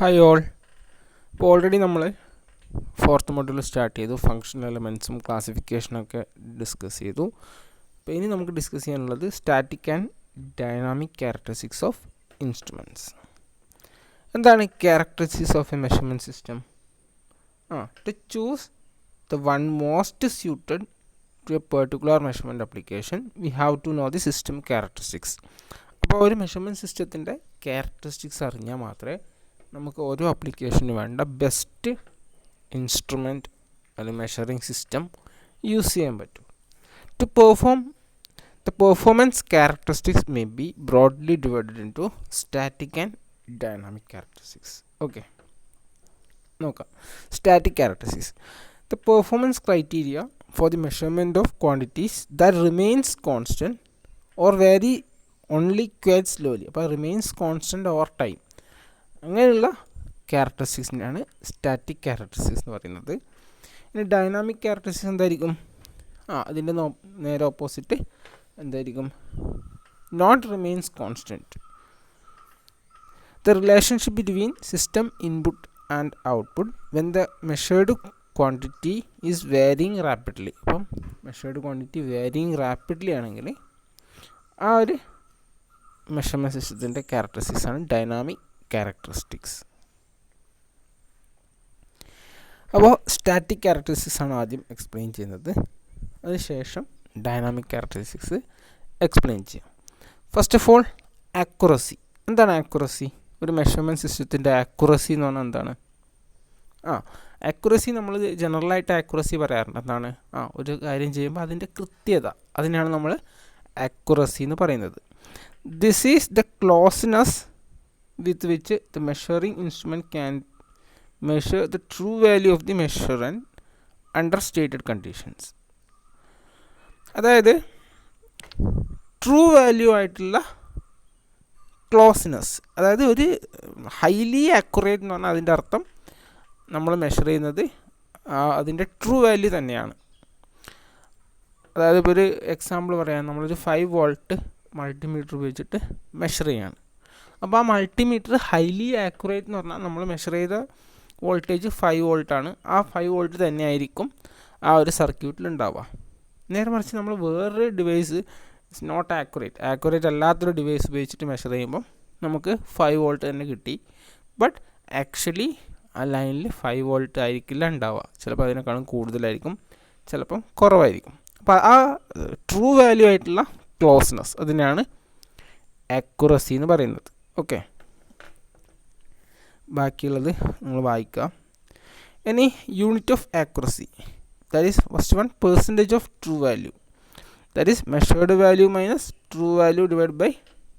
Hi all. ഇപ്പോൾ already നമ്മൾ fourth module start ചെയ്തു. ഫങ്ഷണൽ എലമെൻറ്റ്സും ക്ലാസിഫിക്കേഷനൊക്കെ ഡിസ്കസ് ചെയ്തു. അപ്പോൾ ഇനി നമുക്ക് ഡിസ്കസ് ചെയ്യാനുള്ളത് static and dynamic characteristics of instruments. എന്താണ് characteristics of a measurement system? To choose the one most suited to a particular measurement application, we have to know the system characteristics. അപ്പോൾ ഒരു measurement സിസ്റ്റത്തിൻ്റെ characteristics അറിഞ്ഞാൽ മാത്രമേ നമുക്ക് ഓരോ ആപ്ലിക്കേഷന് വേണ്ട ബെസ്റ്റ് ഇൻസ്ട്രുമെൻറ്റ് അല്ലെങ്കിൽ മെഷറിംഗ് സിസ്റ്റം യൂസ് ചെയ്യാൻ പറ്റും. To perform the performance characteristics may be broadly divided into static and dynamic characteristics. Okay, നോക്കാം. Static characteristics: the performance criteria for the measurement of quantities that remains constant or vary only quite slowly. അപ്പോൾ remains constant over time. അങ്ങനെയുള്ള ക്യാരക്ടറിസ്റ്റിക്സിനാണ് static characteristics എന്ന് പറയുന്നത്. ഇനി dynamic characteristics എന്തായിരിക്കും? അതിൻ്റെ നേരെ opposite എന്തായിരിക്കും? Not remains constant. The relationship between system input and output when the measured quantity is varying rapidly. അപ്പം മെഷേർഡ് ക്വാണ്ടിറ്റി വേരിയിങ് റാപ്പിഡ്ലി ആണെങ്കിൽ ആ ഒരു മെഷർമെൻറ്റ് സിസ്റ്റത്തിൻ്റെ ക്യാരക്ടറിസ്റ്റിക്സ് ആണ് ഡൈനാമിക് ക്യാരക്ടറിസ്റ്റിക്സ്. അപ്പോൾ സ്റ്റാറ്റിക് ക്യാരക്ടറിസ്റ്റിക്സ് ആണ് ആദ്യം എക്സ്പ്ലെയിൻ ചെയ്യുന്നത്, അതിനുശേഷം ഡൈനാമിക് ക്യാരക്ടറിസ്റ്റിക്സ് എക്സ്പ്ലെയിൻ ചെയ്യാം. First of all, accuracy. എന്താണ് ആക്യുറസി? ഒരു മെഷർമെൻറ്റ് സിസ്റ്റത്തിൻ്റെ ആക്യുറസി എന്ന് പറഞ്ഞാൽ എന്താണ്? ആക്യുറസി നമ്മൾ ജനറലായിട്ട് ആക്യുറസി പറയാറുണ്ട്. എന്താണ്? ഒരു കാര്യം ചെയ്യുമ്പോൾ അതിൻ്റെ കൃത്യത, അതിനാണ് നമ്മൾ ആക്യുറസി എന്ന് പറയുന്നത്. This is the closeness with which the measuring instrument can measure the true value of the measurand under stated conditions. അതായത് ട്രൂ വാല്യൂ ആയിട്ടുള്ള ക്ലോസ്നെസ്, അതായത് ഒരു ഹൈലി ആക്യുറേറ്റ് എന്ന് പറഞ്ഞാൽ അതിൻ്റെ അർത്ഥം നമ്മൾ മെഷർ ചെയ്യുന്നത് അതിൻ്റെ ട്രൂ വാല്യൂ തന്നെയാണ്. അതായത് ഇപ്പോൾ ഒരു എക്സാമ്പിൾ പറയാം, നമ്മളൊരു 5 വോൾട്ട് മൾട്ടിമീറ്റർ ഉപയോഗിച്ചിട്ട് മെഷർ ചെയ്യാണ്. അപ്പോൾ ആ മൾട്ടിമീറ്റർ ഹൈലി ആക്യുറേറ്റ് എന്ന് പറഞ്ഞാൽ നമ്മൾ മെഷർ ചെയ്ത വോൾട്ടേജ് 5 വോൾട്ടാണ്. ആ 5 വോൾട്ട് തന്നെ ആയിരിക്കും ആ ഒരു സർക്യൂട്ടിൽ ഉണ്ടാവുക. നേരെ മറിച്ച് നമ്മൾ വേറൊരു ഡിവൈസ് നോട്ട് ആക്യുറേറ്റ് അല്ലാത്തൊരു ഡിവൈസ് ഉപയോഗിച്ചിട്ട് മെഷർ ചെയ്യുമ്പോൾ നമുക്ക് 5 വോൾട്ട് തന്നെ കിട്ടി. ബട്ട് ആക്ച്വലി ആ ലൈനിൽ 5 വോൾട്ട് ആയിരിക്കില്ല ഉണ്ടാവുക. ചിലപ്പോൾ അതിനേക്കാളും കൂടുതലായിരിക്കും, ചിലപ്പം കുറവായിരിക്കും. അപ്പോൾ ആ ട്രൂ വാല്യൂ ആയിട്ടുള്ള ക്ലോസ്നെസ്, അതിനാണ് ആക്യുറസി എന്ന് പറയുന്നത്. ഓക്കെ, ബാക്കിയുള്ളത് നിങ്ങൾ വായിക്കുക. ഇനി unit of accuracy, that is first one percentage of true value, that is measured value minus true value divide by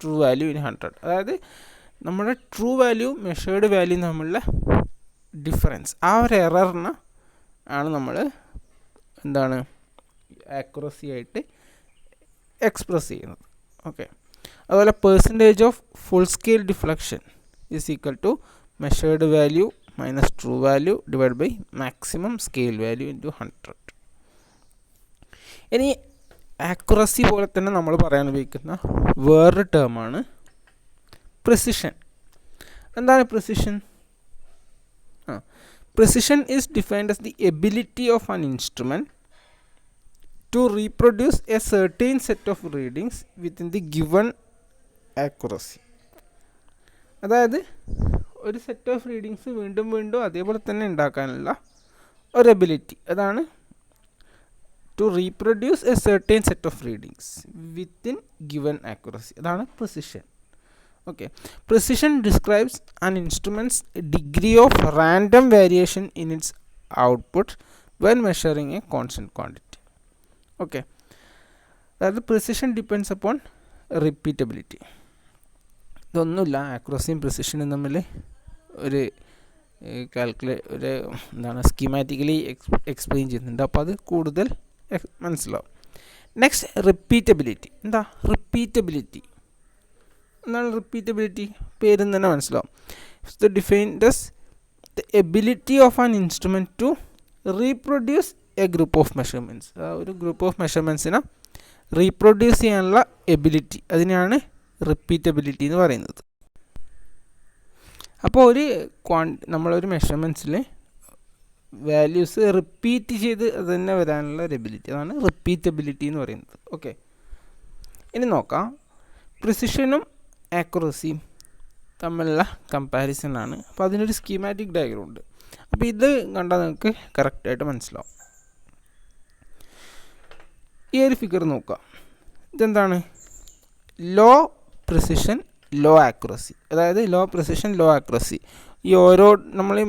true value in 100. അതായത് നമ്മുടെ ട്രൂ വാല്യൂ മെഷേർഡ് വാല്യൂ തമ്മിലുള്ള ഡിഫറൻസ്, ആ ഒരു എററിന് ആണ് നമ്മൾ എന്താണ് ആക്യുറസി ആയിട്ട് എക്സ്പ്രസ് ചെയ്യുന്നത്. ഓക്കെ, അതുപോലെ percentage of full scale deflection is equal to measured value minus true value divide by maximum scale value into 100. ഇനി ആക്യുറസി പോലെ തന്നെ നമ്മൾ പറയാൻ ഉപയോഗിക്കുന്ന വേറൊരു ടേമാണ് പ്രിസിഷൻ. എന്താണ് precision? Precision is defined as the ability of an instrument to reproduce a certain set of readings within the given accuracy. അതായത് ഒരു സെറ്റ് ഓഫ് റീഡിങ്സ് വീണ്ടും വീണ്ടും അതേപോലെ തന്നെ ഉണ്ടാക്കാനുള്ള ഒരു എബിലിറ്റി, അതാണ് to reproduce a certain set of readings within given accuracy, അതാണ് precision. Okay, precision describes an instrument's degree of random variation in its output when measuring a constant quantity. Okay, that the precision depends upon repeatability. ഇതൊന്നുമില്ല, ആക്യുറസിയും പ്രിസിഷനും തമ്മിൽ ഒരു ഒരു എന്താണ് സ്കീമാറ്റിക്കലി explain ചെയ്യുന്നുണ്ട്. അപ്പോൾ അത് കൂടുതൽ മനസ്സിലാവും. Next, repeatability. എന്താ റിപ്പീറ്റബിലിറ്റി? എന്താണ് റിപ്പീറ്റബിലിറ്റി? പേരും തന്നെ മനസ്സിലാവും. It's defined as the ability of an instrument to reproduce a group of measurements. ഒരു ഗ്രൂപ്പ് ഓഫ് മെഷർമെൻറ്റ്സിനെ റീപ്രൊഡ്യൂസ് ചെയ്യാനുള്ള എബിലിറ്റി, അതിനാണ് റിപ്പീറ്റബിലിറ്റി എന്ന് പറയുന്നത്. അപ്പോൾ നമ്മളൊരു മെഷർമെൻറ്റ്സിൽ വാല്യൂസ് റിപ്പീറ്റ് ചെയ്ത് അത് തന്നെ വരാനുള്ള ഒരു എബിലിറ്റി, അതാണ് റിപ്പീറ്റബിലിറ്റി എന്ന് പറയുന്നത്. ഓക്കെ, ഇനി നോക്കാം. പ്രിസിഷനും ആക്യുറസിയും തമ്മിലുള്ള കമ്പാരിസൺ ആണ്. അപ്പോൾ അതിനൊരു സ്കീമാറ്റിക് ഡയഗ്രം ഉണ്ട്. അപ്പോൾ ഇത് കണ്ടാൽ നിങ്ങൾക്ക് കറക്റ്റായിട്ട് മനസ്സിലാവും. ഈ ഒരു ഫിഗർ നോക്കുക. ഇതെന്താണ്? ലോ പ്രിസിഷൻ ലോ ആക്യുറസി, അതായത് ലോ പ്രിസിഷൻ ലോ ആക്യുറസി. ഈ ഓരോ നമ്മൾ ഈ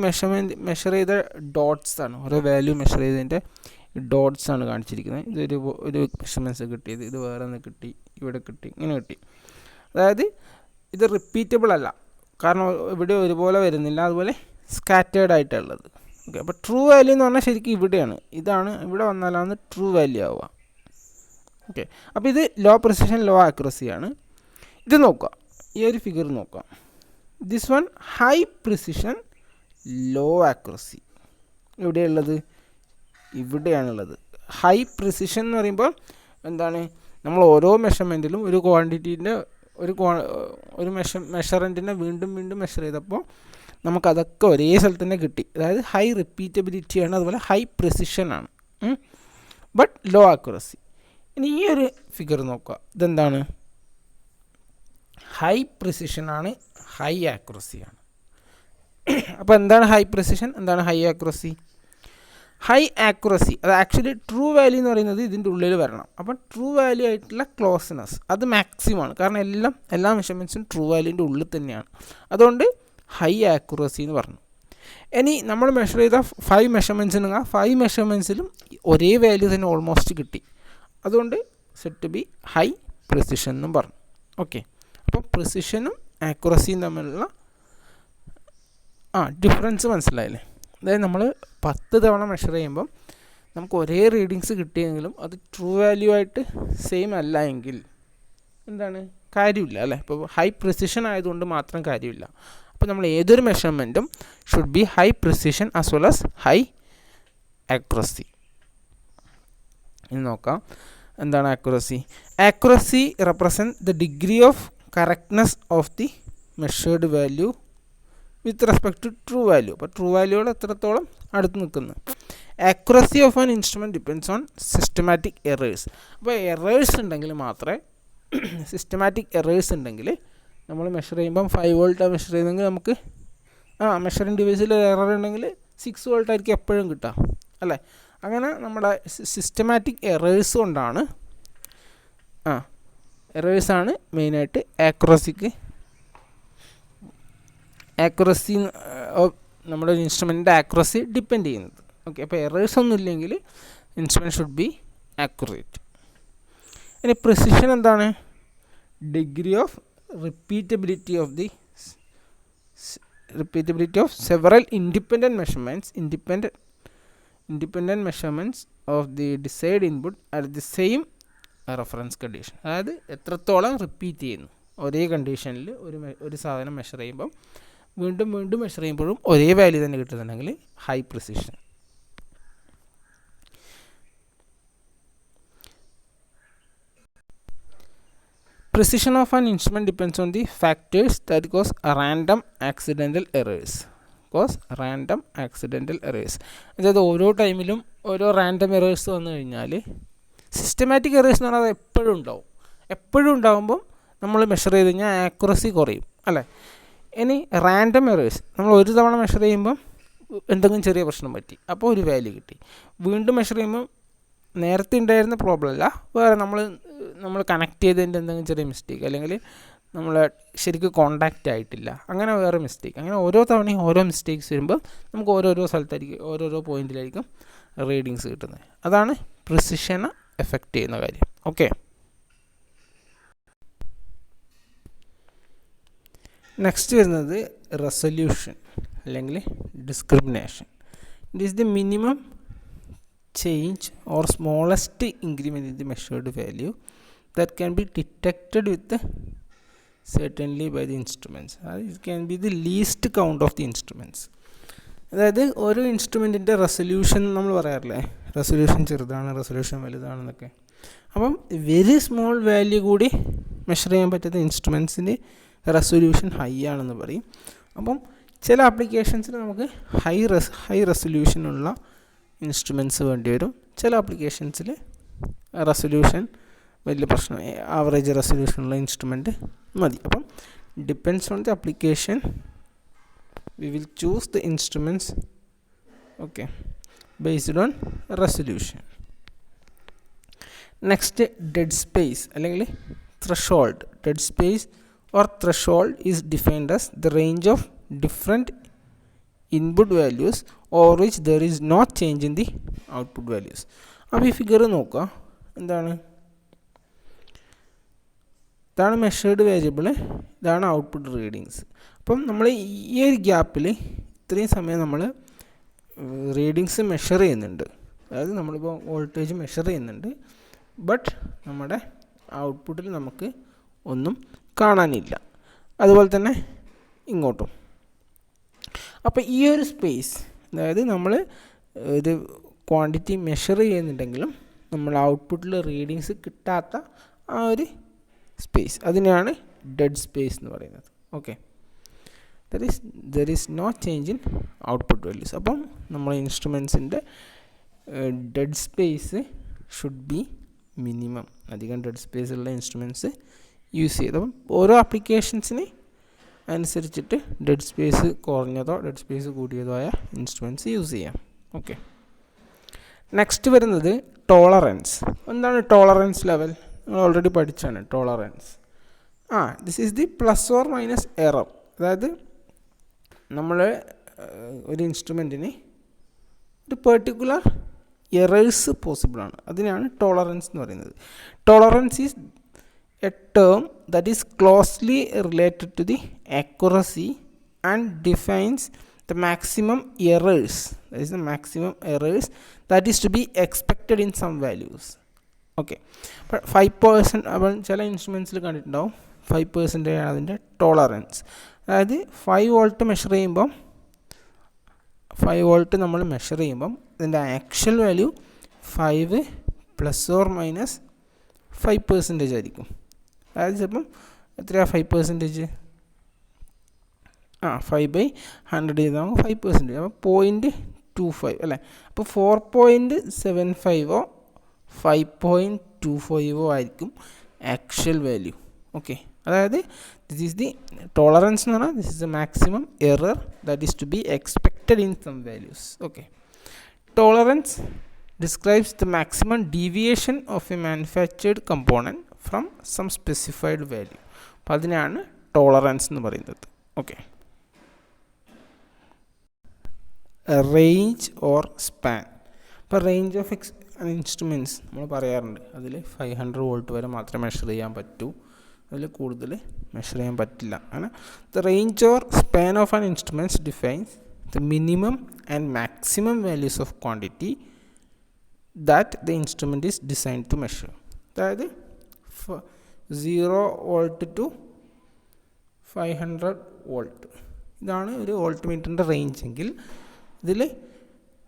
മെഷർ ചെയ്ത ഡോട്ട്സ് ആണ്, ഓരോ വാല്യൂ മെഷർ ചെയ്തതിൻ്റെ ഡോട്ട്സ് ആണ് കാണിച്ചിരിക്കുന്നത്. ഒരു മെഷർമെൻറ്റ്സ് കിട്ടിയത്, ഇത് വേറെ ഒന്ന് കിട്ടി, ഇവിടെ കിട്ടി, ഇങ്ങനെ കിട്ടി. അതായത് ഇത് റിപ്പീറ്റബിൾ അല്ല, കാരണം ഇവിടെ ഒരുപോലെ വരുന്നില്ല, അതുപോലെ സ്കാറ്റേർഡ് ആയിട്ടുള്ളത്. ഓക്കെ, അപ്പോൾ ട്രൂ വാല്യൂ എന്ന് പറഞ്ഞാൽ ശരിക്കും ഇവിടെയാണ്, ഇതാണ് ഇവിടെ വന്നാലാണ് ട്രൂ വാല്യൂ ആവുക. ഓക്കെ, അപ്പോൾ ഇത് ലോ പ്രിസിഷൻ ലോ ആക്യുറസിയാണ്. ഇത് നോക്കുക, ഈ ഒരു ഫിഗർ നോക്കുക. This one high precision low accuracy. എവിടെയുള്ളത്? ഇവിടെയാണുള്ളത്. ഹൈ പ്രിസിഷൻ എന്ന് പറയുമ്പോൾ എന്താണ്? നമ്മൾ ഓരോ മെഷർമെൻറ്റിലും ഒരു ക്വാണ്ടിറ്റീൻ്റെ ഒരു മെഷറൻറ്റിനെ വീണ്ടും വീണ്ടും മെഷർ ചെയ്തപ്പോൾ നമുക്കതൊക്കെ ഒരേ സ്ഥലത്ത് തന്നെ കിട്ടി. അതായത് ഹൈ റിപ്പീറ്റബിലിറ്റിയാണ്, അതുപോലെ ഹൈ പ്രിസിഷനാണ്, ബട്ട് ലോ ആക്യുറസി. ഇനി ഈ ഒരു ഫിഗർ നോക്കുക. ഇതെന്താണ്? ഹൈ പ്രിസിഷനാണ്, ഹൈ ആക്യുറസിയാണ്. അപ്പോൾ എന്താണ് ഹൈ പ്രിസിഷൻ, എന്താണ് ഹൈ ആക്യുറസി? ഹൈ ആക്യുറസി അത് ആക്ച്വലി ട്രൂ വാല്യൂ എന്ന് പറയുന്നത് ഇതിൻ്റെ ഉള്ളിൽ വരണം. അപ്പം ട്രൂ വാല്യൂ ആയിട്ടുള്ള ക്ലോസ്നെസ് അത് മാക്സിമമാണ്, കാരണം എല്ലാ മെഷർമെൻറ്റ്സും ട്രൂ വാല്യൂൻ്റെ ഉള്ളിൽ തന്നെയാണ്. അതുകൊണ്ട് ഹൈ ആക്യുറസി എന്ന് പറഞ്ഞു. ഇനി നമ്മൾ മെഷർ ചെയ്ത 5 മെഷർമെൻറ്റ്സിന് 5 മെഷർമെൻറ്റ്സിലും ഒരേ വാല്യൂ തന്നെ ഓൾമോസ്റ്റ് കിട്ടി. അതുകൊണ്ട് set to be high precision എന്നും പറഞ്ഞു. ഓക്കെ, അപ്പോൾ പ്രിസിഷനും ആക്യുറസിയും തമ്മിലുള്ള ഡിഫറൻസ് മനസ്സിലായില്ലേ? അതായത് നമ്മൾ 10 തവണ മെഷർ ചെയ്യുമ്പം നമുക്ക് ഒരേ റീഡിങ്സ് കിട്ടിയെങ്കിലും അത് ട്രൂ വാല്യൂ ആയിട്ട് സെയിം അല്ല എങ്കിൽ എന്താണ്? കാര്യമില്ല അല്ലേ? ഇപ്പോൾ ഹൈ പ്രിസിഷൻ ആയതുകൊണ്ട് മാത്രം കാര്യമില്ല. അപ്പോൾ നമ്മൾ ഏതൊരു മെഷർമെൻറ്റും should be high precision as well as high accuracy. ഇനി നോക്കാം എന്താണ് accuracy. Accuracy represent the degree of correctness of the measured value with respect to true value. അപ്പോൾ ട്രൂ വാല്യൂയോട് എത്രത്തോളം അടുത്ത് നിൽക്കുന്നു. Accuracy of an instrument depends on systematic errors. അപ്പോൾ errors ഉണ്ടെങ്കിൽ മാത്രമേ, സിസ്റ്റമാറ്റിക് എറേഴ്സ് ഉണ്ടെങ്കിൽ നമ്മൾ മെഷർ ചെയ്യുമ്പം 5 വോൾട്ടാണ് മെഷർ ചെയ്തെങ്കിൽ നമുക്ക് മെഷറിംഗ് ഡിവൈസിൽ എറർ ഉണ്ടെങ്കിൽ 6 വോൾട്ട് ആയിരിക്കും എപ്പോഴും കിട്ടുക അല്ലേ? അങ്ങനെ നമ്മുടെ സിസ്റ്റമാറ്റിക് എറേഴ്സ് കൊണ്ടാണ് എറേഴ്സാണ് മെയിനായിട്ട് ആക്യുറസി നമ്മുടെ ഇൻസ്ട്രുമെൻറ്റിൻ്റെ ആക്യുറസി ഡിപ്പെൻഡ് ചെയ്യുന്നത്. ഓക്കെ, അപ്പോൾ എറേഴ്സ് ഒന്നും ഇല്ലെങ്കിൽ ഇൻസ്ട്രുമെൻറ്റ് ഷുഡ് ബി ആക്യുറേറ്റ്. ഇനി പ്രിസിഷൻ എന്താണ്? Degree of repeatability of several independent measurements of the decide input at the same reference condition. അതായത് എത്രത്തോളം റിപ്പീറ്റ് ചെയ്യുന്നു ഒരേ കണ്ടീഷനിൽ ഒരു സാധനം മെഷർ ചെയ്യുമ്പം വീണ്ടും മെഷർ ചെയ്യുമ്പോഴും ഒരേ വാല്യൂ തന്നെ കിട്ടുന്നുണ്ടെങ്കിൽ high precision. Precision of an instrument depends on the factors that cause random accidental errors. അതായത് ഓരോ ടൈമിലും ഓരോ റാൻഡം എറേഴ്സ് വന്നു കഴിഞ്ഞാൽ സിസ്റ്റമാറ്റിക് എറേഴ്സ് എന്ന് പറഞ്ഞാൽ എപ്പോഴും ഉണ്ടാകുമ്പം നമ്മൾ മെഷർ ചെയ്ത് കഴിഞ്ഞാൽ ആക്യുറസി കുറയും അല്ലേ? ഇനി റാൻഡം എറേഴ്സ് നമ്മൾ ഒരു തവണ മെഷർ ചെയ്യുമ്പം എന്തെങ്കിലും ചെറിയ പ്രശ്നം പറ്റി, അപ്പോൾ ഒരു വാല്യൂ കിട്ടി. വീണ്ടും മെഷർ ചെയ്യുമ്പം നേരത്തെ ഉണ്ടായിരുന്ന പ്രോബ്ലം അല്ല, വേറെ നമ്മൾ കണക്ട് ചെയ്തതിൻ്റെ എന്തെങ്കിലും ചെറിയ മിസ്റ്റേക്ക്, അല്ലെങ്കിൽ നമ്മൾ ശരിക്കും കോണ്ടാക്റ്റ് ആയിട്ടില്ല, അങ്ങനെ വേറെ മിസ്റ്റേക്ക്, അങ്ങനെ ഓരോ തവണയും ഓരോ മിസ്റ്റേക്സ് വരുമ്പോൾ നമുക്ക് ഓരോരോ സ്ഥലത്തായിരിക്കും ഓരോരോ പോയിന്റിലായിരിക്കും റീഡിങ്സ് കിട്ടുന്നത്. അതാണ് പ്രിസിഷനെ എഫക്റ്റ് ചെയ്യുന്ന കാര്യം. ഓക്കെ, നെക്സ്റ്റ് വരുന്നത് റെസൊല്യൂഷൻ അല്ലെങ്കിൽ discrimination. It is the minimum change or smallest increment in the measured value that can be detected with certainly by the instruments. It can be the least count of the instruments. അതായത് ഓരോ ഇൻസ്ട്രുമെൻറ്റിൻ്റെ resolution നമ്മൾ പറയാറില്ലേ, resolution ചെറുതാണ്, resolution വലുതാണെന്നൊക്കെ. അപ്പം very small value കൂടി measure ചെയ്യാൻ പറ്റുന്ന ഇൻസ്ട്രുമെൻസിൻ്റെ resolution high ആണെന്ന് പറയും. അപ്പം ചില ആപ്ലിക്കേഷൻസിൽ നമുക്ക് ഹൈ റെസൊല്യൂഷനുള്ള ഇൻസ്ട്രുമെൻറ്റ്സ് വേണ്ടി വരും. ചില ആപ്ലിക്കേഷൻസിൽ റെസൊല്യൂഷൻ വലിയ പ്രശ്നം, ആവറേജ് റെസൊല്യൂഷനുള്ള ഇൻസ്ട്രുമെൻറ്റ് മതി. അപ്പം depends on the application we will choose the instruments based on resolution. Next, dead space അല്ലെങ്കിൽ threshold. Dead space or threshold is defined as the range of different input values over which there is no change in the output values. അപ്പോൾ ഈ figure നോക്കുക, ഇതാണ് measured variable, ഇതാണ് output readings. അപ്പം നമ്മൾ ഈ ഒരു ഗ്യാപ്പിൽ ഇത്രയും സമയം നമ്മൾ റീഡിങ്സ് മെഷർ ചെയ്യുന്നുണ്ട്, അതായത് നമ്മളിപ്പോൾ വോൾട്ടേജ് മെഷർ ചെയ്യുന്നുണ്ട്, ബട്ട് നമ്മുടെ ഔട്ട്പുട്ടിൽ നമുക്ക് ഒന്നും കാണാനില്ല. അതുപോലെ തന്നെ ഇങ്ങോട്ടും. അപ്പോൾ ഈ ഒരു സ്പേസ്, അതായത് നമ്മൾ ഒരു ക്വാണ്ടിറ്റി മെഷർ ചെയ്യുന്നുണ്ടെങ്കിലും നമ്മൾ ഔട്ട്പുട്ടിൽ റീഡിങ്സ് കിട്ടാത്ത ആ ഒരു സ്പേസ്, അതിനെയാണ് ഡെഡ് സ്പേസ് എന്ന് പറയുന്നത്. there is no change in output values. അപ്പം നമ്മൾ ഇൻസ്ട്രുമെൻസിൻ്റെ dead space should be minimum. അധികം ഡെഡ് സ്പേസ് ഉള്ള ഇൻസ്ട്രുമെൻറ്റ്സ് യൂസ് ചെയ്ത്, അപ്പം ഓരോ ആപ്ലിക്കേഷൻസിന് അനുസരിച്ചിട്ട് ഡെഡ് സ്പേസ് കുറഞ്ഞതോ ഡെഡ് സ്പേസ് കൂടിയതോ ആയ ഇൻസ്ട്രുമെൻറ്റ്സ് യൂസ് ചെയ്യാം. നെക്സ്റ്റ് വരുന്നത് ടോളറൻസ്. എന്താണ് ടോളറൻസ് ലെവൽ? നമ്മൾ ഓൾറെഡി പഠിച്ചാണ് tolerance. This is the plus or minus error. അതായത് നമ്മൾ ഒരു ഇൻസ്ട്രുമെൻറ്റിന് ഒരു പെർട്ടിക്കുലർ എറേഴ്സ് പോസിബിളാണ്, അതിനാണ് ടോളറൻസ് എന്ന് പറയുന്നത്. Tolerance is a term that is closely related to the accuracy and defines the maximum errors, that is the maximum errors that is to be expected in some values. But 5%, അപ്പോൾ ചില ഇൻസ്ട്രുമെൻറ്റ്സിൽ കണ്ടിട്ടുണ്ടാവും 5% ആണ് അതിൻ്റെ tolerance. അതായത് 5 volt measure ചെയ്യുമ്പം 5 volt നമ്മൾ measure ചെയ്യുമ്പം ഇതിൻ്റെ actual value 5 plus or minus 5% ആയിരിക്കും. അതായത് ചിലപ്പം എത്രയാണ് 5%? 5/100 ചെയ്താൽ 5%, അപ്പോൾ 0.25 അല്ലേ. അപ്പോൾ 4.75 5.25 ആയിരിക്കും ആക്ച്വൽ വാല്യൂ. അതായത് ദിസ് ഈസ് ദി ടോളറൻസ് എന്ന് പറഞ്ഞാൽ this is the maximum error that is to be expected in some values. Tolerance describes the maximum deviation of a manufactured component from some specified value. അപ്പോൾ അതിനാണ് tolerance എന്ന് പറയുന്നത്. Range or span. ഇപ്പോൾ range of instruments നമ്മൾ പറയാറുണ്ട്, അതിൽ 500 volt വരെ മാത്രമേ മെഷർ ചെയ്യാൻ പറ്റൂ, അതിൽ കൂടുതൽ മെഷർ ചെയ്യാൻ പറ്റില്ല. അങ്ങനെ the range or span of an instruments defines the minimum and maximum values of quantity that the instrument is design to measure. അതായത് 0 വോൾട്ട് ടു 500 വോൾട്ട്, ഇതാണ് ഒരു വോൾട്ട് മീറ്ററിൻ്റെ റേഞ്ച് എങ്കിൽ ഇതിൽ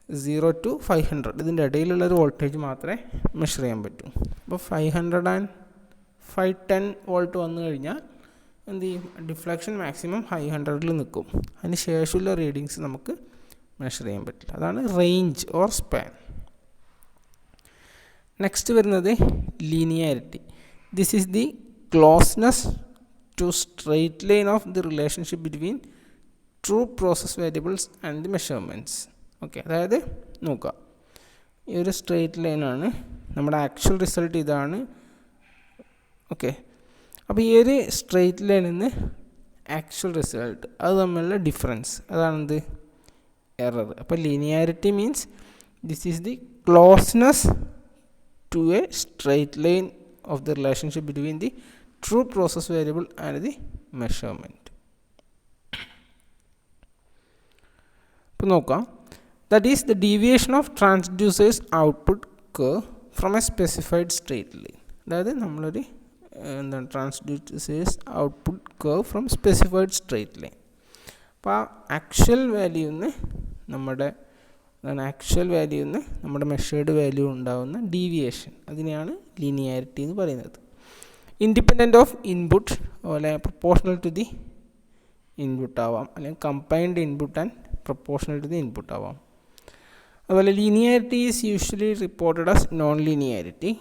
0 to 500 ഇതിൻ്റെ ഇടയിലുള്ളൊരു വോൾട്ടേജ് മാത്രമേ മെഷർ ചെയ്യാൻ പറ്റൂ. അപ്പോൾ 510 വോൾട്ട് വന്നു കഴിഞ്ഞാൽ എന്ത് ചെയ്യും? ഡിഫ്ലക്ഷൻ മാക്സിമം 500 നിൽക്കും, അതിന് ശേഷമുള്ള റീഡിങ്സ് നമുക്ക് മെഷർ ചെയ്യാൻ പറ്റില്ല. അതാണ് റേഞ്ച് ഓർ സ്പാൻ. നെക്സ്റ്റ് വരുന്നത് linearity. This is the closeness to straight line of the relationship between true process variables and the measurements. അതായത് നോക്കുക, ഈ ഒരു സ്ട്രെയിറ്റ് ലൈനാണ്, നമ്മുടെ ആക്ച്വൽ റിസൾട്ട് ഇതാണ്. അപ്പോൾ ഈ ഒരു സ്ട്രെയിറ്റ് ലൈനിൽ നിന്ന് ആക്ച്വൽ റിസൾട്ട് അത് തമ്മിലുള്ള ഡിഫറൻസ്, അതാണെന്ത്? എറർ. അപ്പോൾ linearity means this is the closeness to a straight line of the relationship between the true process variable and the measurement. ഇപ്പോൾ നോക്കാം, that is the deviation of transducers output curve from a specified straight line. അതായത് നമ്മളൊരു transducers output curve from specified straight line. അപ്പോൾ ആ actual വാല്യൂന്ന് നമ്മുടെ measured value ഉണ്ടാകുന്ന deviation, അതിനെയാണ് ലീനിയാരിറ്റി എന്ന് പറയുന്നത്. ഇൻഡിപെൻഡൻറ്റ് ഓഫ് ഇൻപുട്ട്, അതുപോലെ പ്രൊപ്പോർഷണൽ ടു ദി ഇൻപുട്ട് ആവാം, അല്ലെങ്കിൽ combined input and proportional to the input ആവാം. അതുപോലെ linearity is usually reported as non linearity,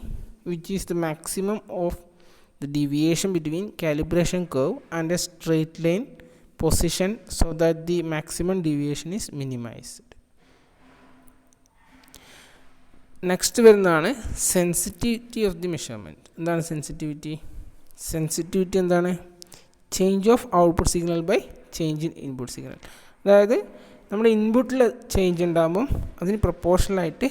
which is the maximum of the deviation between calibration curve and a straight line position so that the maximum deviation is minimized. Next വരുന്നതാണ് sensitivity of the measurement. എന്താണ് sensitivity? Sensitivity എന്താണ്? Change of output signal by change in input signal. അതായത് നമ്മുടെ ഇൻപുട്ടിൽ change ഉണ്ടാകുമ്പം അതിന് പ്രൊപ്പോർഷണലായിട്ട്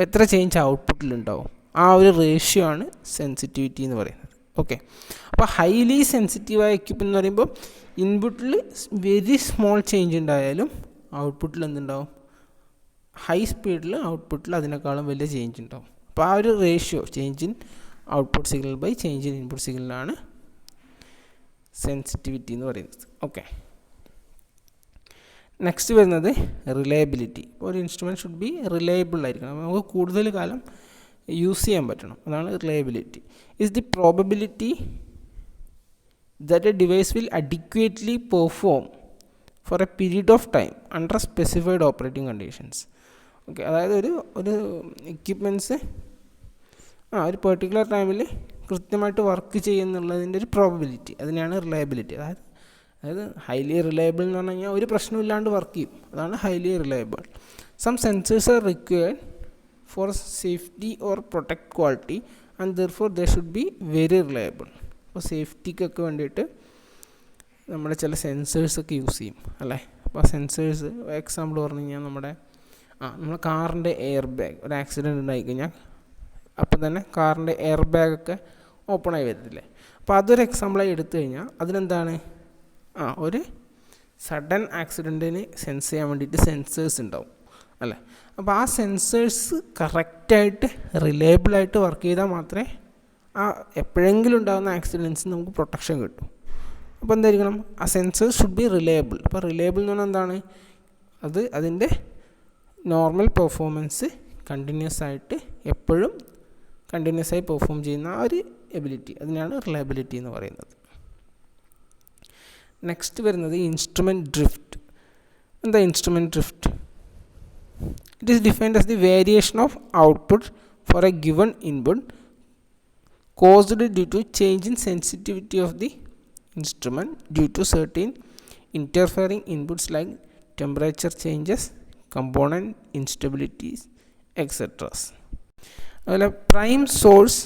എത്ര change ഔട്ട്പുട്ടിലുണ്ടാവും, ആ ഒരു റേഷ്യോ ആണ് സെൻസിറ്റിവിറ്റി എന്ന് പറയുന്നത്. ഓക്കെ, അപ്പോൾ ഹൈലി സെൻസിറ്റീവായ എക്യുപ്മെൻ്റ് എന്ന് പറയുമ്പോൾ ഇൻപുട്ടിൽ വെരി സ്മോൾ ചേഞ്ച് ഉണ്ടായാലും ഔട്ട്പുട്ടിൽ എന്തുണ്ടാവും? ഹൈ സ്പീഡിൽ ഔട്ട്പുട്ടിൽ അതിനേക്കാളും വലിയ ചേഞ്ച് ഉണ്ടാവും. അപ്പോൾ ആ ഒരു ratio change in output signal by change in input സിഗ്നലാണ് സെൻസിറ്റിവിറ്റി എന്ന് പറയുന്നത്. ഓക്കെ, നെക്സ്റ്റ് വരുന്നത് റിലയബിലിറ്റി. ഒരു ഇൻസ്ട്രുമെൻറ്റ് ഷുഡ് ബി റിലയബിൾ ആയിരിക്കണം, നമുക്ക് കൂടുതൽ കാലം യൂസ് ചെയ്യാൻ പറ്റണം. അതാണ് reliability. Is the probability that a device will adequately perform for a period of time under specified operating conditions. Okay, അതായത് ഒരു എക്യുപ്മെൻറ്റ്സ് ഒരു പെർട്ടിക്കുലർ ടൈമിൽ കൃത്യമായിട്ട് വർക്ക് ചെയ്യുന്നുള്ളതിൻ്റെ ഒരു പ്രോബബിലിറ്റി, അതിനെയാണ് റിലയബിലിറ്റി. അതായത് ഹൈലി റിലയബിൾ എന്ന് പറഞ്ഞു കഴിഞ്ഞാൽ ഒരു പ്രശ്നമില്ലാണ്ട് വർക്ക് ചെയ്യും, അതാണ് highly reliable. Some sensors are required for safety or protect quality and therefore they should be very reliable. അപ്പോൾ സേഫ്റ്റിക്കൊക്കെ വേണ്ടിയിട്ട് നമ്മുടെ ചില സെൻസേഴ്സൊക്കെ യൂസ് ചെയ്യും അല്ലേ. അപ്പോൾ സെൻസേഴ്സ് എക്സാമ്പിൾ പറഞ്ഞു കഴിഞ്ഞാൽ നമ്മുടെ കാറിൻ്റെ എയർ ബാഗ്, ഒരു ആക്സിഡൻറ്റ് ഉണ്ടായിക്കഴിഞ്ഞാൽ അപ്പോൾ തന്നെ കാറിൻ്റെ എയർ ബാഗൊക്കെ ഓപ്പണായി വരത്തില്ലേ. അപ്പോൾ അതൊരു എക്സാമ്പിളായി എടുത്തു കഴിഞ്ഞാൽ അതിനെന്താണ്, ഒരു സഡൻ ആക്സിഡൻറ്റിന് സെൻസ് ചെയ്യാൻ വേണ്ടിയിട്ട് സെൻസേഴ്സ് ഉണ്ടാവും അല്ലേ. അപ്പോൾ ആ സെൻസേഴ്സ് കറക്റ്റായിട്ട് റിലയബിളായിട്ട് വർക്ക് ചെയ്താൽ മാത്രമേ ആ എപ്പോഴെങ്കിലും ഉണ്ടാകുന്ന ആക്സിഡൻറ്റ്സ് നമുക്ക് പ്രൊട്ടക്ഷൻ കിട്ടും. അപ്പോൾ എന്തായിരിക്കണം, ആ സെൻസേഴ്സ് ഷുഡ് ബി റിലയബിൾ. അപ്പോൾ റിലയബിൾ എന്ന് പറഞ്ഞാൽ എന്താണ്, അതിൻ്റെ നോർമൽ പെർഫോമൻസ് കണ്ടിന്യൂസ് ആയിട്ട് എപ്പോഴും കണ്ടിന്യൂസ് ആയി പെർഫോം ചെയ്യുന്ന ആ ഒരു എബിലിറ്റി, അതിനാണ് റിലയബിലിറ്റി എന്ന് പറയുന്നത്. നെക്സ്റ്റ് വരുന്നത് ഇൻസ്ട്രുമെൻറ്റ് ഡ്രിഫ്റ്റ്. എന്താ instrument drift? It is defined as the variation of output for a given input caused due to change in sensitivity of the instrument due to certain interfering inputs like temperature changes, component instabilities, etc. Well, a prime source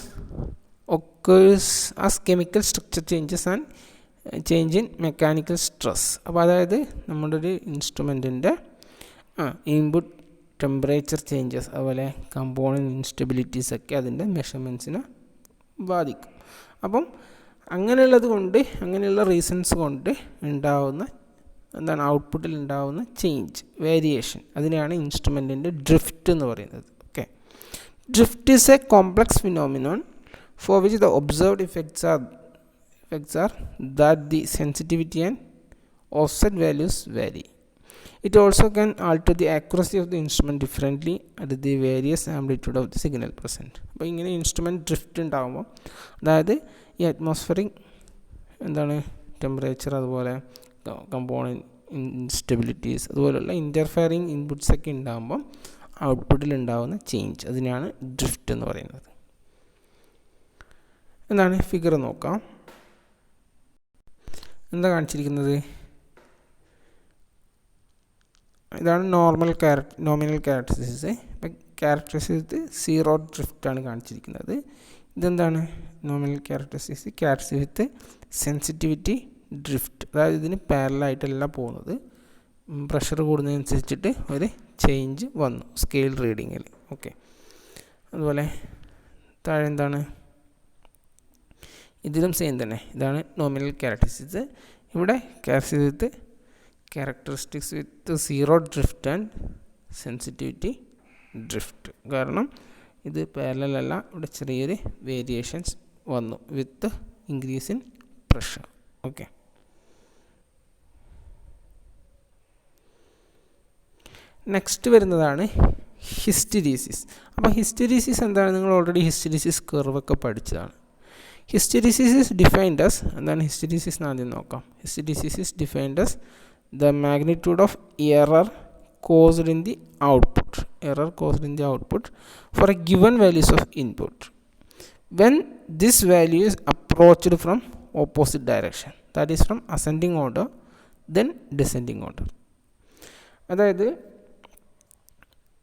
occurs as chemical structure changes and change in mechanical stress. അപ്പോൾ അതായത് നമ്മുടെ ഒരു ഇൻസ്ട്രുമെൻറ്റിൻ്റെ input temperature changes അതുപോലെ component ഇൻസ്റ്റബിലിറ്റീസ് ഒക്കെ അതിൻ്റെ മെഷർമെൻറ്റ്സിനെ ബാധിക്കും. അപ്പം അങ്ങനെയുള്ള റീസൺസ് കൊണ്ട് ഉണ്ടാവുന്ന എന്താണ് ഔട്ട്പുട്ടിൽ ഉണ്ടാവുന്ന ചേഞ്ച്, വേരിയേഷൻ, അതിനെയാണ് ഇൻസ്ട്രുമെൻറ്റിൻ്റെ ഡ്രിഫ്റ്റ് എന്ന് പറയുന്നത്. Okay, drift is a complex phenomenon for which the observed effects are that the sensitivity and offset values vary. It also can alter the accuracy of the instrument differently at the various amplitude of the signal present. അപ്പോൾ ഇങ്ങനെ instrument drift ഉണ്ടാകുമ്പോൾ, അതായത് ഈ atmospheric എന്താണ് temperature, അതുപോലെ component ഇൻസ്റ്റബിലിറ്റീസ്, അതുപോലെയുള്ള interfering inputs ഒക്കെ ഉണ്ടാകുമ്പം ഔട്ട്പുട്ടിൽ ഉണ്ടാകുന്ന ചേഞ്ച്, അതിനാണ് ഡ്രിഫ്റ്റ് എന്ന് പറയുന്നത്. എന്താണ് ഫിഗർ നോക്കാം. എന്താ കാണിച്ചിരിക്കുന്നത്? ഇതാണ് നോമിനൽ ക്യാരക്ടറിസ്റ്റിക്സ്. ഇപ്പം ക്യാരക്ടറിസ്റ്റിക്സ് സീറോ ഡ്രിഫ്റ്റാണ് കാണിച്ചിരിക്കുന്നത്. ഇതെന്താണ് നോമിനൽ ക്യാരക്ടറിസ്റ്റിക്സ് വിത്ത് സെൻസിറ്റിവിറ്റി ഡ്രിഫ്റ്റ്. അതായത് ഇതിന് പാരലായിട്ടല്ല പോകുന്നത്, പ്രഷർ കൂടുന്നതനുസരിച്ചിട്ട് ഒരു ചേഞ്ച് വന്നു സ്കെയിൽ റീഡിങ്ങിൽ. ഓക്കെ, അതുപോലെ താഴെ എന്താണ്, ഇതിലും സെയിം തന്നെ, ഇതാണ് നോമിനൽ ക്യാരക്ടറിസ്റ്റിക്സ്. ഇവിടെ characteristics with zero drift and sensitivity drift. കാരണം ഇത് പാരലലല്ല, ഇവിടെ ചെറിയൊരു വേരിയേഷൻസ് വന്നു with increase in pressure. Okay, next വരുന്നതാണ് ഹിസ്റ്റെരീസിസ്. അപ്പോൾ ഹിസ്റ്റെരീസിസ് എന്താണ്? നിങ്ങൾ ഓൾറെഡി ഹിസ്റ്റെരീസിസ് കർവൊക്കെ പഠിച്ചതാണ്. Hysteresis is defined as, എന്താണ് hysteresis എന്ന് ആദ്യം നോക്കാം. Hysteresis is defined as the magnitude of error caused in the output for a given values of input when this value is approached from opposite direction, that is from ascending order then descending order. അതായത്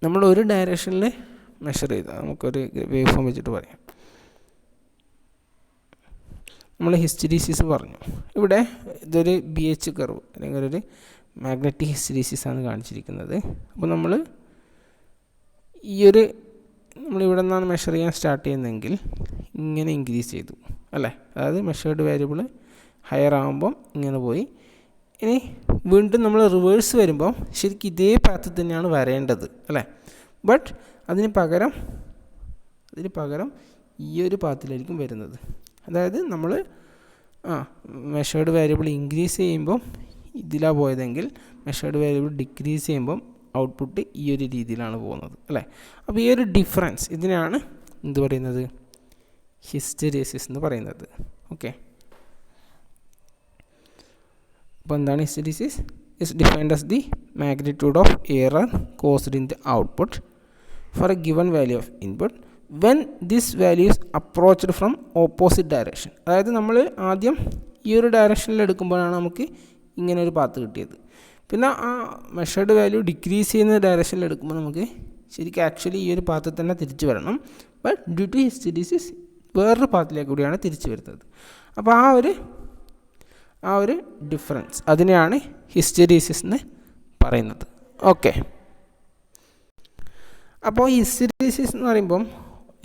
നമ്മൾ ഒരു ഡയറക്ഷനിൽ measure ചെയ്താൽ നമുക്കൊരു wave form വെച്ചിട്ട് പറയാം. നമ്മൾ ഹിസ്റ്റെരീസിസ് പറഞ്ഞു. ഇവിടെ ഇതൊരു BH കർവ് അല്ലെങ്കിൽ ഒരു മാഗ്നറ്റിക് ഹിസ്റ്റെരീസിസ് ആണ് കാണിച്ചിരിക്കുന്നത്. അപ്പോൾ നമ്മളിവിടെ നിന്നാണ് മെഷർ ചെയ്യാൻ സ്റ്റാർട്ട് ചെയ്യുന്നതെങ്കിൽ ഇങ്ങനെ ഇൻക്രീസ് ചെയ്തു അല്ലേ. അതായത് മെഷേർഡ് വേരിയബിൾ ഹയർ ആകുമ്പം ഇങ്ങനെ പോയി. ഇനി വീണ്ടും നമ്മൾ റിവേഴ്സ് വരുമ്പോൾ ശരിക്കും ഇതേ പാത്ത് തന്നെയാണ് വരേണ്ടത് അല്ലേ. ബട്ട് അതിന് പകരം ഈ ഒരു പാത്തിലായിരിക്കും വരുന്നത്. അതായത് നമ്മൾ മെഷേർഡ് വേരിയബിൾ ഇൻക്രീസ് ചെയ്യുമ്പം ഇതിലാണ് പോയതെങ്കിൽ മെഷേർഡ് വേരിയബിൾ ഡിക്രീസ് ചെയ്യുമ്പം ഔട്ട്പുട്ട് ഈ ഒരു രീതിയിലാണ് പോകുന്നത് അല്ലേ. അപ്പോൾ ഈ ഒരു ഡിഫറൻസ് ഇതിനാണ് എന്ത് പറയുന്നത്, ഹിസ്റ്റെരീസിസ് എന്ന് പറയുന്നത്. ഓക്കെ, അപ്പോൾ എന്താണ് hysteresis? Is defined as the magnitude of error caused in the output for a given value of input when this value is approached from opposite direction. അതായത് നമ്മൾ ആദ്യം ഈ ഒരു ഡയറക്ഷനിൽ എടുക്കുമ്പോഴാണ് നമുക്ക് ഇങ്ങനെ ഒരു പാത്ത് കിട്ടിയത്. പിന്നെ ആ മെഷേർഡ് വാല്യൂ ഡിക്രീസ് ചെയ്യുന്ന ഡയറക്ഷനിൽ എടുക്കുമ്പോൾ നമുക്ക് ശരിക്കും ആക്ച്വലി ഈ ഒരു പാത്തിൽ തന്നെ തിരിച്ചു വരണം. ബട്ട് ഡ്യൂ ടു ഹിസ്റ്റെരീസിസ് വേറൊരു പാത്തിലേക്ക് കൂടിയാണ് തിരിച്ചു വരുന്നത്. അപ്പോൾ ആ ഒരു ഡിഫറൻസ് അതിനെയാണ് ഹിസ്റ്റെരീസിസ് എന്ന് പറയുന്നത്. ഓക്കെ, അപ്പോൾ ഹിസ്റ്റെരീസിസ് എന്ന് പറയുമ്പം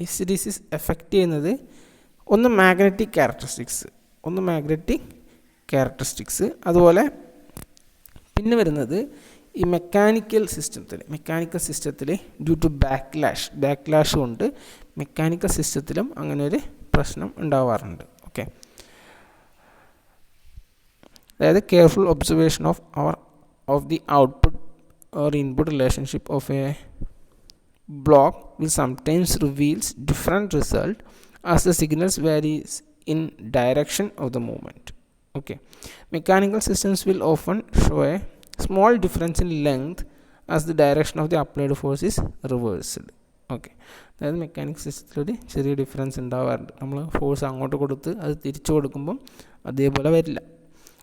ഹിസ്റ്റെരീസിസ് എഫക്റ്റ് ചെയ്യുന്നത് ഒന്ന് മാഗ്നറ്റിക് ക്യാരക്ടറിസ്റ്റിക്സ് അതുപോലെ പിന്നെ വരുന്നത് ഈ മെക്കാനിക്കൽ സിസ്റ്റത്തിൽ ഡ്യൂ ടു ബാക്ക്ലാഷ് കൊണ്ട് മെക്കാനിക്കൽ സിസ്റ്റത്തിലും അങ്ങനെ ഒരു പ്രശ്നം ഉണ്ടാവാറുണ്ട്. ഓക്കെ, അതായത് careful observation of the output or input relationship of A block will sometimes reveals different result as the signals varies in direction of the movement. Okay, mechanical systems will often show a small difference in length as the direction of the applied force is reversed. Okay, അതായത് mechanic സിസ്റ്റത്തിലൊരു ചെറിയ difference ഉണ്ടാവാറുണ്ട്. നമ്മൾ force അങ്ങോട്ട് കൊടുത്ത് അത് തിരിച്ചു കൊടുക്കുമ്പം അതേപോലെ വരില്ല.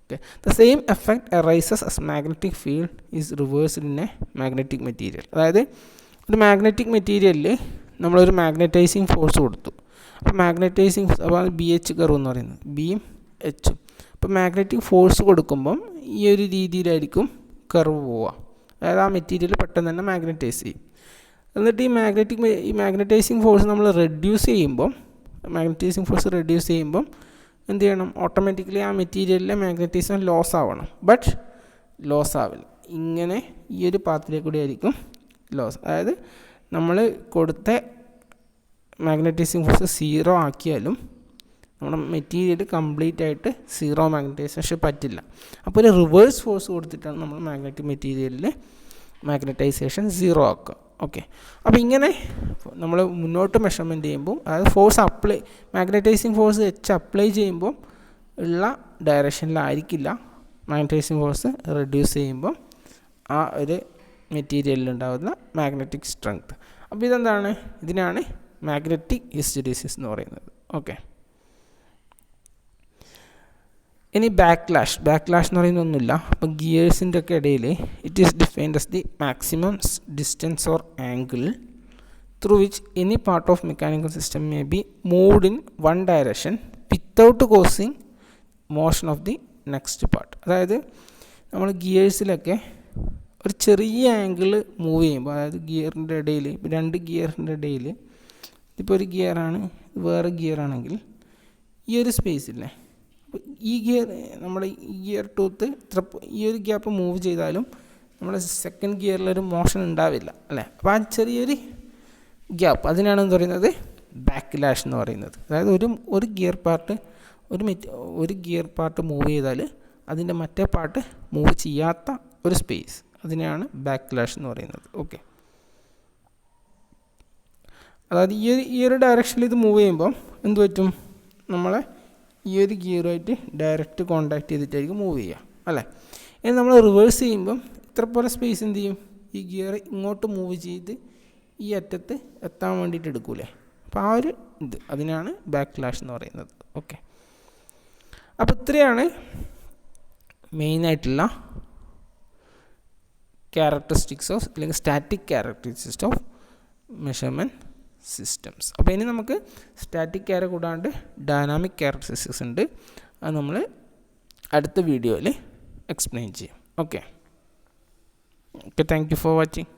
Okay, the same effect arises as magnetic field is reversed in a magnetic material. അതായത് ഒരു മാഗ്നറ്റിക് മെറ്റീരിയലിൽ നമ്മളൊരു മാഗ്നറ്റൈസിങ് ഫോഴ്സ് കൊടുത്തു. അപ്പോൾ BH കർവ് എന്ന് പറയുന്നത് ബിയും എച്ചും. അപ്പോൾ മാഗ്നറ്റിക് ഫോഴ്സ് കൊടുക്കുമ്പം ഈ ഒരു രീതിയിലായിരിക്കും കർവ് പോവുക. അതായത് ആ മെറ്റീരിയൽ പെട്ടെന്ന് തന്നെ മാഗ്നറ്റൈസ് ചെയ്യും. എന്നിട്ട് ഈ മാഗ്നറ്റൈസിങ് ഫോഴ്സ് നമ്മൾ റെഡ്യൂസ് ചെയ്യുമ്പം എന്ത് ചെയ്യണം, ഓട്ടോമാറ്റിക്കലി ആ മെറ്റീരിയലിലെ മാഗ്നറ്റിസം ലോസ് ആവണം. ബട്ട് ലോസ് ആവില്ല. ഇങ്ങനെ ഈ ഒരു പാത്തിലേക്ക് കൂടി ആയിരിക്കും ലോസ്. അതായത് നമ്മൾ കൊടുത്ത മാഗ്നറ്റൈസിങ് ഫോഴ്സ് 0 ആക്കിയാലും നമ്മുടെ മെറ്റീരിയൽ കംപ്ലീറ്റ് ആയിട്ട് 0 മാഗ്നറ്റൈസേഷൻ പറ്റില്ല. അപ്പോൾ ഒരു റിവേഴ്സ് ഫോഴ്സ് കൊടുത്തിട്ടാണ് നമ്മൾ മാഗ്നറ്റിക് മെറ്റീരിയലിൽ മാഗ്നറ്റൈസേഷൻ 0 ആക്കുക. ഓക്കെ, അപ്പോൾ ഇങ്ങനെ നമ്മൾ മുന്നോട്ട് മെഷർമെൻറ്റ് ചെയ്യുമ്പോൾ അതായത് മാഗ്നറ്റൈസിങ് ഫോഴ്സ് H അപ്ലൈ ചെയ്യുമ്പോൾ ഉള്ള ഡയറക്ഷനിലായിരിക്കില്ല മാഗ്നറ്റൈസിങ് ഫോഴ്സ് റെഡ്യൂസ് ചെയ്യുമ്പോൾ ആ ഒരു മെറ്റീരിയലിലുണ്ടാകുന്ന മാഗ്നറ്റിക് സ്ട്രെങ്ത്. അപ്പോൾ ഇതിനാണ് മാഗ്നറ്റിക് ഹിസ്റ്റെരീസിസ് എന്ന് പറയുന്നത്. ഓക്കെ, ഇനി ബാക്ക്ലാഷ് എന്ന് പറയുന്ന ഒന്നുമില്ല. അപ്പോൾ ഗിയേഴ്സിൻ്റെ ഒക്കെ ഇടയിൽ it is defined as the maximum distance or angle through which any part of mechanical system may be moved in one direction without causing motion of the next part. അതായത് നമ്മൾ ഗിയേഴ്സിലൊക്കെ ഒരു ചെറിയ ആംഗിൾ മൂവ് ചെയ്യുമ്പോൾ, അതായത് ഗിയറിൻ്റെ ഇടയിൽ, രണ്ട് ഗിയറിൻ്റെ ഇടയിൽ, ഇപ്പോൾ ഒരു ഗിയറാണ് വേറെ ഗിയറാണെങ്കിൽ ഈ ഒരു സ്പേസ് ഇല്ലേ, അപ്പോൾ ഈ ഗിയർ നമ്മുടെ ഗിയർ ടൂത്ത് ഈ ഒരു ഗ്യാപ്പ് മൂവ് ചെയ്താലും നമ്മുടെ സെക്കൻഡ് ഗിയറിലൊരു മോഷൻ ഉണ്ടാവില്ല അല്ലേ. അപ്പോൾ ആ ചെറിയൊരു ഗ്യാപ്പ് അതിനാണ് എന്ന് പറയുന്നത് ബാക്ക്ലാഷ് എന്ന് പറയുന്നത്. അതായത് ഒരു ഗിയർ പാർട്ട് മൂവ് ചെയ്താൽ അതിൻ്റെ മറ്റേ പാർട്ട് മൂവ് ചെയ്യാത്ത ഒരു സ്പേസ്, അതിനെയാണ് ബാക്ക്ലാഷ് എന്ന് പറയുന്നത്. ഓക്കെ, അതായത് ഈ ഒരു ഡയറക്ഷനിൽ ഇത് മൂവ് ചെയ്യുമ്പം എന്ത് പറ്റും, നമ്മളെ ഈ ഒരു ഗിയറുമായിട്ട് ഡയറക്റ്റ് കോണ്ടാക്ട് ചെയ്തിട്ടായിരിക്കും മൂവ് ചെയ്യുക അല്ലേ. ഇനി നമ്മൾ റിവേഴ്സ് ചെയ്യുമ്പം ഇത്ര പോലെ സ്പേസ് എന്ത് ചെയ്യും, ഈ ഗിയർ ഇങ്ങോട്ട് മൂവ് ചെയ്ത് ഈ അറ്റത്ത് എത്താൻ വേണ്ടിയിട്ട് എടുക്കൂലേ. അപ്പോൾ ആ ഒരു ഇത് അതിനാണ് ബാക്ക്ലാഷ് എന്ന് പറയുന്നത്. ഓക്കെ, അപ്പോൾ ഇത്രയാണ് മെയിനായിട്ടുള്ള ക്യാരക്ടറിസ്റ്റിക്സ് ഓഫ് അല്ലെങ്കിൽ static characteristics of measurement systems. അപ്പോൾ ഇനി നമുക്ക് സ്റ്റാറ്റിക് ക്യാര കൂടാണ്ട് ഡൈനാമിക് ക്യാരക്ടറിസ്റ്റിക്സ് ഉണ്ട്. അത് നമ്മൾ അടുത്ത വീഡിയോയിൽ എക്സ്പ്ലെയിൻ ചെയ്യും. Okay, thank you for watching.